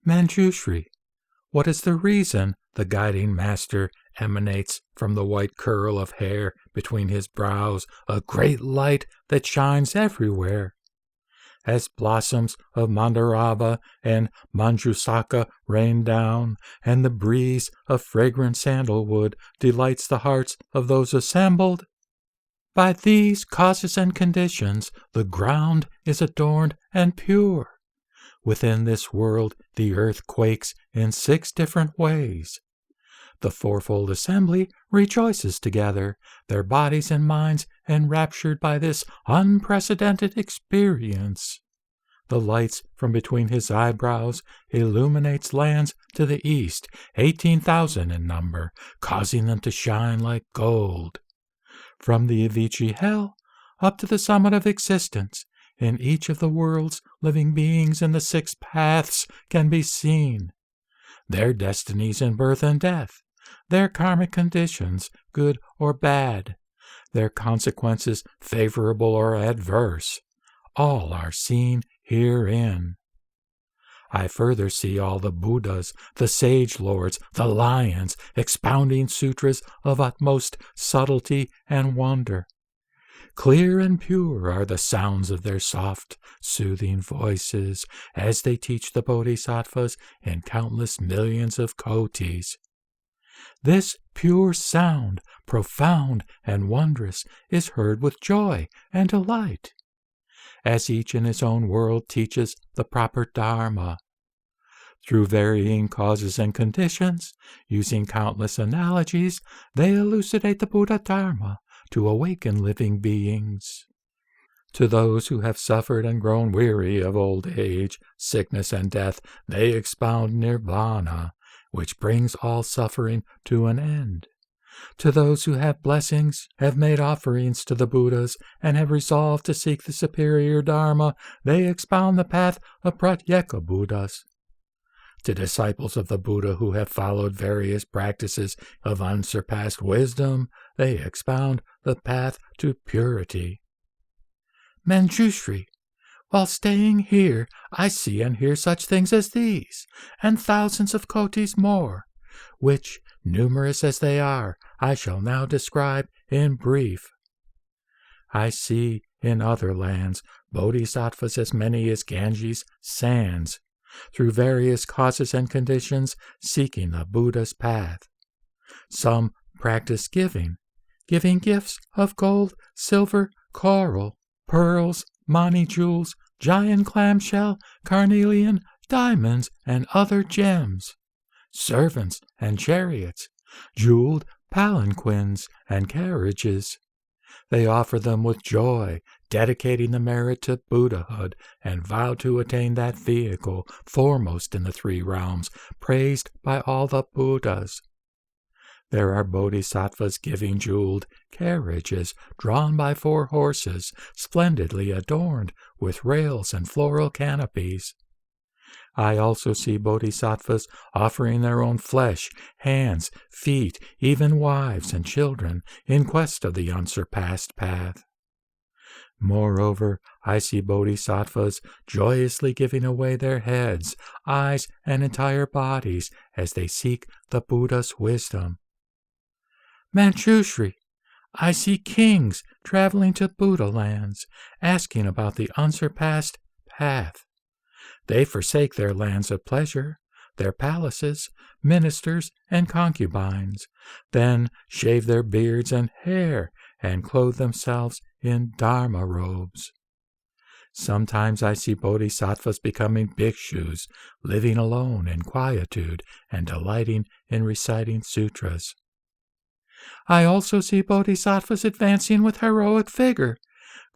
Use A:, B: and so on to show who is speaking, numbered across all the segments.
A: Manjusri, what is the reason the guiding master emanates from the white curl of hair between his brows a great light that shines everywhere? As blossoms of Mandarava and Manjusaka rain down, and the breeze of fragrant sandalwood delights the hearts of those assembled? By these causes and conditions the ground is adorned and pure. Within this world the earth quakes in 6 different ways. The fourfold assembly rejoices together, their bodies and minds enraptured by this unprecedented experience. The lights from between his eyebrows illuminates lands to the east, 18,000 in number, causing them to shine like gold. From the Avicii hell up to the summit of existence, in each of the worlds, living beings in the 6 paths can be seen. Their destinies in birth and death, their karmic conditions, good or bad, their consequences favorable or adverse, all are seen herein. I further see all the Buddhas, the sage lords, the lions, expounding sutras of utmost subtlety and wonder. Clear and pure are the sounds of their soft, soothing voices as they teach the bodhisattvas in countless millions of kotis. This pure sound, profound and wondrous, is heard with joy and delight, as each in his own world teaches the proper Dharma. Through varying causes and conditions, using countless analogies, they elucidate the Buddha Dharma to awaken living beings. To those who have suffered and grown weary of old age, sickness, and death, they expound nirvana, which brings all suffering to an end. To those who have blessings, have made offerings to the Buddhas, and have resolved to seek the superior Dharma, they expound the path of Pratyeka Buddhas. To disciples of the Buddha who have followed various practices of unsurpassed wisdom, they expound the path to purity. Manjusri, while staying here, I see and hear such things as these, and thousands of kotis more, which, numerous as they are, I shall now describe in brief. I see in other lands bodhisattvas as many as Ganges sands, through various causes and conditions, seeking the Buddha's path. Some practice giving gifts of gold, silver, coral, pearls, mani jewels, giant clamshell, carnelian, diamonds, and other gems, servants and chariots, jeweled palanquins and carriages. They offer them with joy, dedicating the merit to Buddhahood, and vow to attain that vehicle foremost in the 3 realms, praised by all the Buddhas. There are bodhisattvas giving jeweled carriages drawn by 4 horses, splendidly adorned with rails and floral canopies. I also see bodhisattvas offering their own flesh, hands, feet, even wives and children, in quest of the unsurpassed path. Moreover, I see bodhisattvas joyously giving away their heads, eyes, and entire bodies as they seek the Buddha's wisdom. Manjusri, I see kings traveling to Buddha lands, asking about the unsurpassed path. They forsake their lands of pleasure, their palaces, ministers, and concubines, then shave their beards and hair, and clothe themselves in Dharma robes. Sometimes I see bodhisattvas becoming bhikshus, living alone in quietude and delighting in reciting sutras. I also see bodhisattvas advancing with heroic vigor,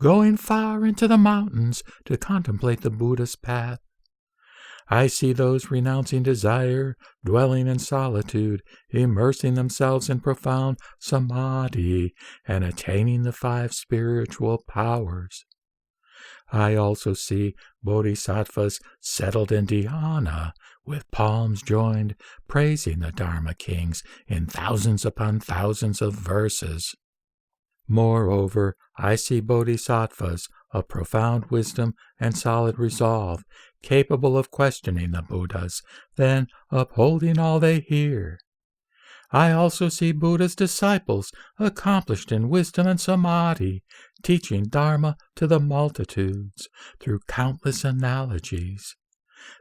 A: going far into the mountains to contemplate the Buddha's path. I see those renouncing desire, dwelling in solitude, immersing themselves in profound samadhi, and attaining the 5 spiritual powers. I also see bodhisattvas settled in dhyana, with palms joined, praising the Dharma kings in thousands upon thousands of verses. Moreover, I see bodhisattvas of profound wisdom and solid resolve, capable of questioning the Buddhas, then upholding all they hear. I also see Buddha's disciples, accomplished in wisdom and samadhi, teaching Dharma to the multitudes through countless analogies.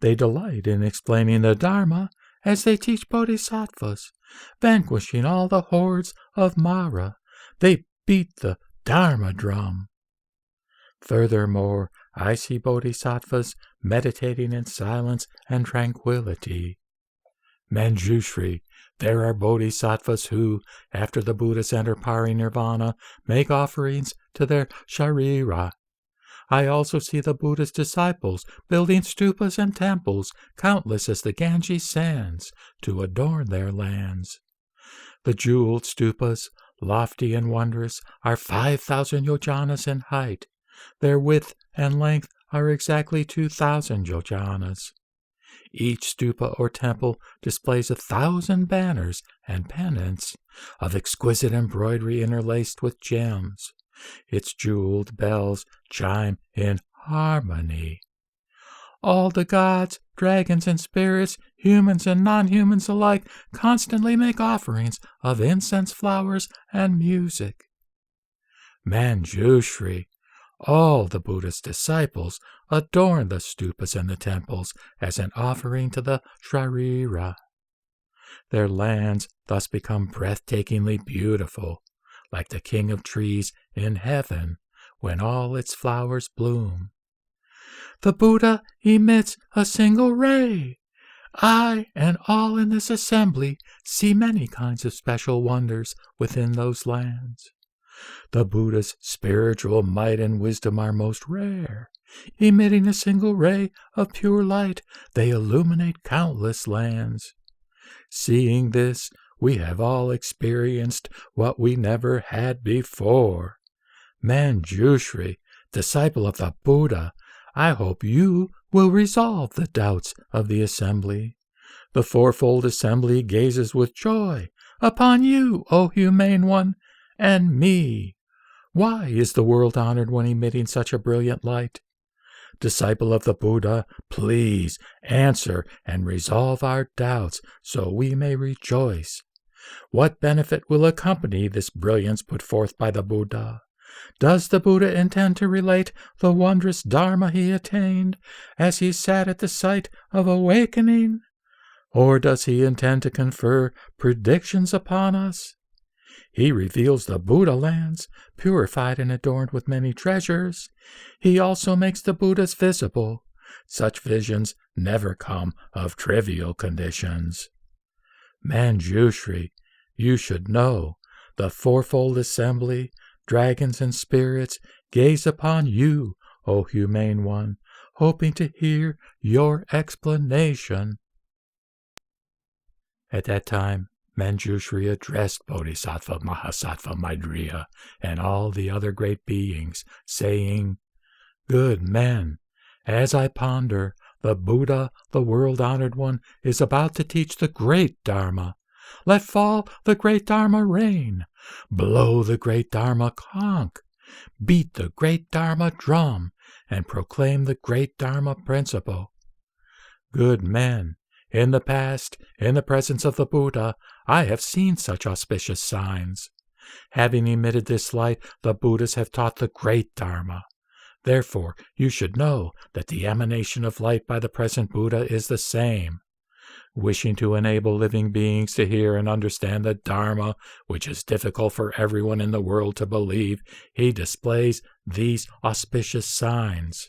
A: They delight in explaining the Dharma as they teach bodhisattvas, vanquishing all the hordes of Mara. They beat the Dharma drum. Furthermore, I see bodhisattvas meditating in silence and tranquility. Manjusri, there are bodhisattvas who, after the Buddhas enter parinirvana, make offerings to their sharira. I also see the Buddha's disciples building stupas and temples, countless as the Ganges sands, to adorn their lands. The jeweled stupas, lofty and wondrous, are 5,000 yojanas in height. Their width and length are exactly 2,000 yojanas. Each stupa or temple displays 1,000 banners and pennants of exquisite embroidery interlaced with gems. Its jeweled bells chime in harmony. All the gods, dragons, and spirits, humans and non-humans alike, constantly make offerings of incense, flowers, and music. Manjusri, all the Buddha's disciples adorn the stupas and the temples as an offering to the sharira. Their lands thus become breathtakingly beautiful, like the king of trees in heaven when all its flowers bloom. The Buddha emits a single ray. I and all in this assembly see many kinds of special wonders within those lands. The Buddha's spiritual might and wisdom are most rare. Emitting a single ray of pure light, they illuminate countless lands. Seeing this, we have all experienced what we never had before. Manjusri, disciple of the Buddha, I hope you will resolve the doubts of the assembly. The fourfold assembly gazes with joy upon you, O humane one, and me. Why is the world honored when emitting such a brilliant light? Disciple of the Buddha, please answer and resolve our doubts so we may rejoice. What benefit will accompany this brilliance put forth by the Buddha? Does the Buddha intend to relate the wondrous Dharma he attained as he sat at the site of awakening? Or does he intend to confer predictions upon us? He reveals the Buddha lands, purified and adorned with many treasures. He also makes the Buddhas visible. Such visions never come of trivial conditions. Manjusri, you should know, the fourfold assembly, dragons and spirits, gaze upon you, O humane one, hoping to hear your explanation. At that time, Manjusri addressed Bodhisattva Mahasattva Maitreya and all the other great beings, saying, Good men, as I ponder, the Buddha, the world-honored one, is about to teach the great Dharma. Let fall the great Dharma rain. Blow the great Dharma conch. Beat the great Dharma drum, and proclaim the great Dharma principle. Good men, in the past, in the presence of the Buddha, I have seen such auspicious signs. Having emitted this light, the Buddhas have taught the great Dharma. Therefore, you should know that the emanation of light by the present Buddha is the same. Wishing to enable living beings to hear and understand the Dharma, which is difficult for everyone in the world to believe, he displays these auspicious signs.